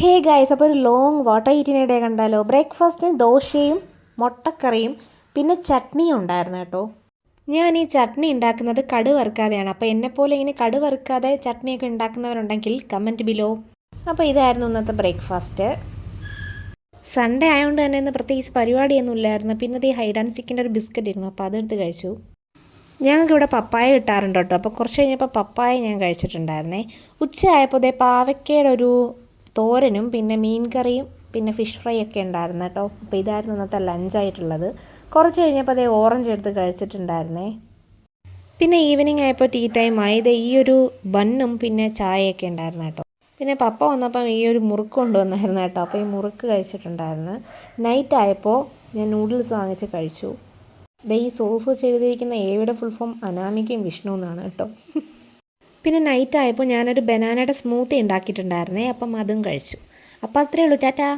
Hey guys, അപ്പോൾ ഒരു long water eating day കണ്ടാലോ. ബ്രേക്ക്ഫാസ്റ്റിന് ദോശയും മുട്ടക്കറിയും പിന്നെ ചട്നിയും ഉണ്ടായിരുന്നു കേട്ടോ. ഞാൻ ഈ ചട്നി ഉണ്ടാക്കുന്നത് കടുക് വറുക്കാതെയാണ്. അപ്പോൾ എന്നെപ്പോലെ ഇങ്ങനെ കടുക് വറുക്കാതെ ചട്നിയൊക്കെ ഉണ്ടാക്കുന്നവരുണ്ടെങ്കിൽ കമൻറ്റ് ബിലോ. അപ്പോൾ ഇതായിരുന്നു ഇന്നത്തെ ബ്രേക്ക്ഫാസ്റ്റ്. സൺഡേ ആയതുകൊണ്ട് തന്നെ ഇന്ന് പ്രത്യേകിച്ച് പരിപാടിയൊന്നും ഇല്ലായിരുന്നു. പിന്നെ ഈ ഹൈഡ് ആൻഡ് സീക്കിൻ്റെ ഒരു ബിസ്ക്കറ്റ് ഇരുന്നു, അപ്പോൾ അതെടുത്ത് കഴിച്ചു. ഞങ്ങൾക്ക് ഇവിടെ പപ്പായ കിട്ടാറുണ്ട് കേട്ടോ. അപ്പോൾ കുറച്ച് കഴിഞ്ഞപ്പോൾ പപ്പായ ഞാൻ കഴിച്ചിട്ടുണ്ടായിരുന്നേ. ഉച്ചയായപ്പോൾ പാവയ്ക്കയുടെ ഒരു തോരനും പിന്നെ മീൻ കറിയും പിന്നെ ഫിഷ് ഫ്രൈ ഒക്കെ ഉണ്ടായിരുന്നു കേട്ടോ. അപ്പോൾ ഇതായിരുന്നു ഇന്നത്തെ ലഞ്ചായിട്ടുള്ളത്. കുറച്ച് കഴിഞ്ഞപ്പോൾ ഓറഞ്ച് എടുത്ത് കഴിച്ചിട്ടുണ്ടായിരുന്നേ. പിന്നെ ഈവനിങ് ആയപ്പോൾ ടീ ടൈം ആയത് ഈ ഒരു ബണ്ണും പിന്നെ ചായയൊക്കെ ഉണ്ടായിരുന്നു കേട്ടോ. പിന്നെ പപ്പ വന്നപ്പം ഈ ഒരു മുറുക്ക് കൊണ്ടുവന്നായിരുന്നു കേട്ടോ. അപ്പോൾ ഈ മുറുക്ക് കഴിച്ചിട്ടുണ്ടായിരുന്നു. നൈറ്റ് ആയപ്പോൾ ഞാൻ നൂഡിൽസ് വാങ്ങിച്ച് കഴിച്ചു. ഈ സോസ് വെച്ച് എഴുതിയിരിക്കുന്ന എയുടെ ഫുൾ ഫോം അനാമികയും വിഷ്ണു എന്നാണ് കേട്ടോ. പിന്നെ നൈറ്റ് ആയപ്പോൾ ഞാനൊരു ബനാനയുടെ സ്മൂത്തി ഉണ്ടാക്കിയിട്ടുണ്ടായിരുന്നേ. അപ്പം അതും കഴിച്ചു. അപ്പോൾ അത്രയേ ഉള്ളൂ. ടാറ്റാ.